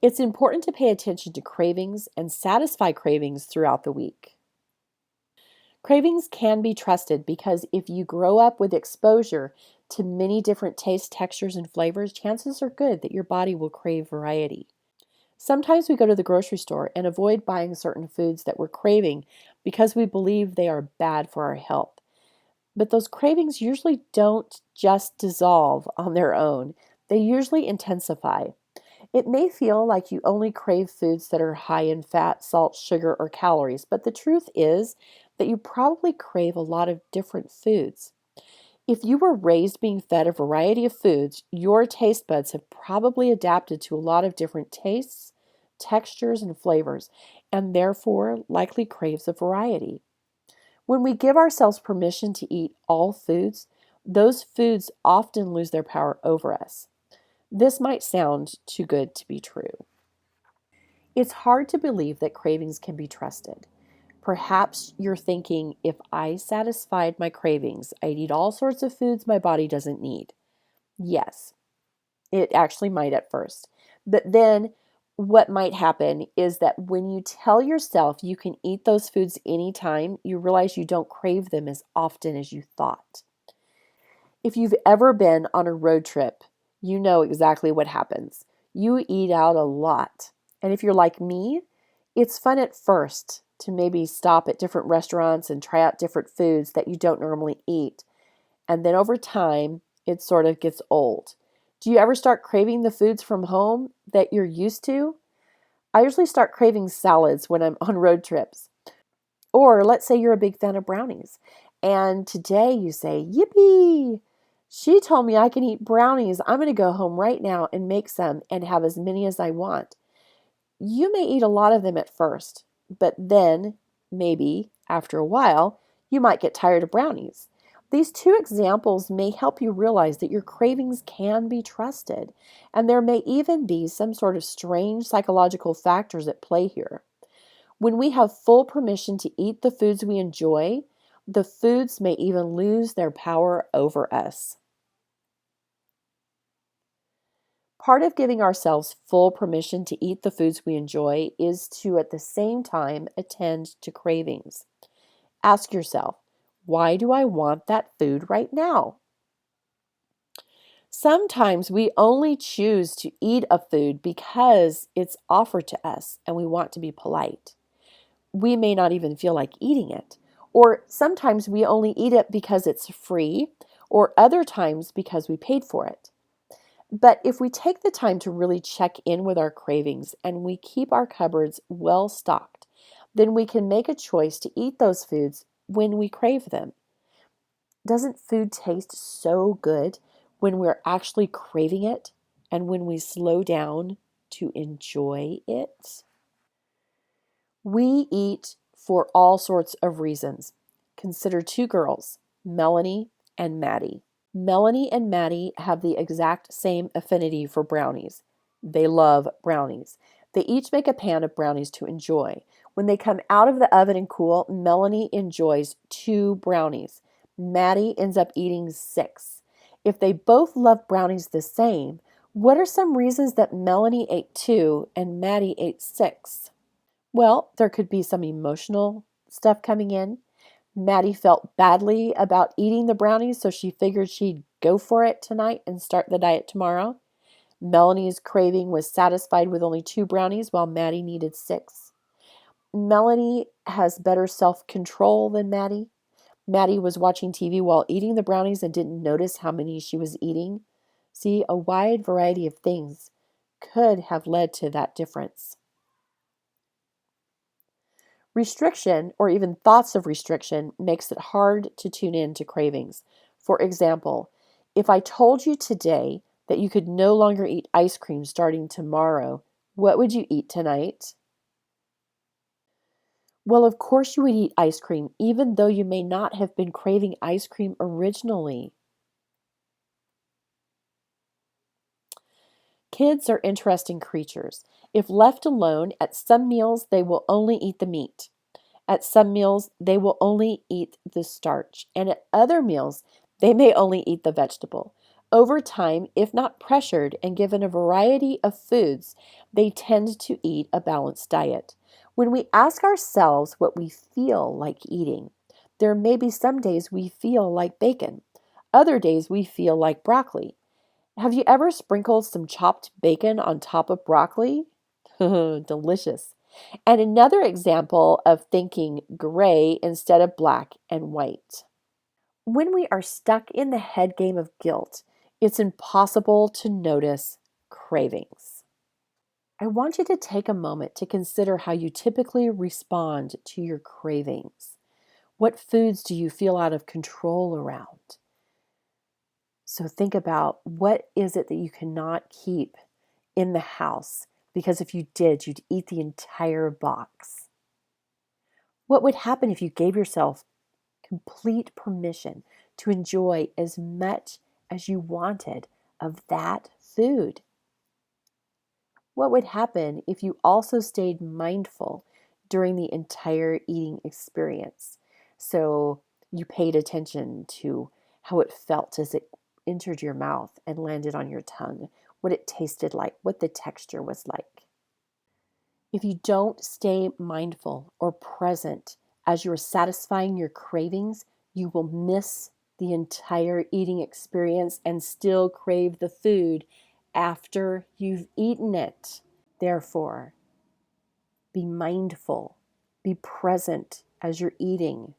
It's important to pay attention to cravings and satisfy cravings throughout the week. Cravings can be trusted because if you grow up with exposure to many different tastes, textures, and flavors, chances are good that your body will crave variety. Sometimes we go to the grocery store and avoid buying certain foods that we're craving because we believe they are bad for our health. But those cravings usually don't just dissolve on their own, they usually intensify. It may feel like you only crave foods that are high in fat, salt, sugar, or calories, but the truth is that you probably crave a lot of different foods. If you were raised being fed a variety of foods, your taste buds have probably adapted to a lot of different tastes, textures, and flavors, and therefore likely craves a variety. When we give ourselves permission to eat all foods, those foods often lose their power over us. This might sound too good to be true. It's hard to believe that cravings can be trusted. Perhaps you're thinking, if I satisfied my cravings, I'd eat all sorts of foods my body doesn't need. Yes, it actually might at first. But then what might happen is that when you tell yourself you can eat those foods anytime, you realize you don't crave them as often as you thought. If you've ever been on a road trip, you know exactly what happens. You eat out a lot. And if you're like me, it's fun at first to maybe stop at different restaurants and try out different foods that you don't normally eat. And then over time, it sort of gets old. Do you ever start craving the foods from home that you're used to? I usually start craving salads when I'm on road trips. Or let's say you're a big fan of brownies, and today you say, Yippee! She told me I can eat brownies. I'm going to go home right now and make some and have as many as I want. You may eat a lot of them at first, but then, maybe after a while, you might get tired of brownies. These two examples may help you realize that your cravings can be trusted, and there may even be some sort of strange psychological factors at play here. When we have full permission to eat the foods we enjoy, the foods may even lose their power over us. Part of giving ourselves full permission to eat the foods we enjoy is to, at the same time, attend to cravings. Ask yourself, why do I want that food right now? Sometimes we only choose to eat a food because it's offered to us and we want to be polite. We may not even feel like eating it. Or sometimes we only eat it because it's free, or other times because we paid for it. But if we take the time to really check in with our cravings and we keep our cupboards well stocked, then we can make a choice to eat those foods when we crave them. Doesn't food taste so good when we're actually craving it and when we slow down to enjoy it? We eat for all sorts of reasons. Consider two girls, Melanie and Maddie. Melanie and Maddie have the exact same affinity for brownies. They love brownies. They each make a pan of brownies to enjoy. When they come out of the oven and cool, Melanie enjoys 2 brownies. Maddie ends up eating 6. If they both love brownies the same, what are some reasons that Melanie ate 2 and Maddie ate 6? Well, there could be some emotional stuff coming in. Maddie felt badly about eating the brownies, so she figured she'd go for it tonight and start the diet tomorrow. Melanie's craving was satisfied with only 2 brownies, while Maddie needed 6. Melanie has better self-control than Maddie. Maddie was watching TV while eating the brownies and didn't notice how many she was eating. See, a wide variety of things could have led to that difference. Restriction, or even thoughts of restriction, makes it hard to tune in to cravings. For example, if I told you today that you could no longer eat ice cream starting tomorrow, what would you eat tonight? Well, of course you would eat ice cream, even though you may not have been craving ice cream originally. Kids are interesting creatures. If left alone, at some meals they will only eat the meat. At some meals, they will only eat the starch, and at other meals, they may only eat the vegetable. Over time, if not pressured and given a variety of foods, they tend to eat a balanced diet. When we ask ourselves what we feel like eating, there may be some days we feel like bacon, other days we feel like broccoli. Have you ever sprinkled some chopped bacon on top of broccoli? Delicious. And another example of thinking gray instead of black and white. When we are stuck in the head game of guilt, it's impossible to notice cravings. I want you to take a moment to consider how you typically respond to your cravings. What foods do you feel out of control around? So think about, what is it that you cannot keep in the house? Because if you did, you'd eat the entire box. What would happen if you gave yourself complete permission to enjoy as much as you wanted of that food? What would happen if you also stayed mindful during the entire eating experience? So you paid attention to how it felt as it entered your mouth and landed on your tongue, what it tasted like, what the texture was like. If you don't stay mindful or present as you're satisfying your cravings, you will miss the entire eating experience and still crave the food after you've eaten it. Therefore, be mindful, be present as you're eating.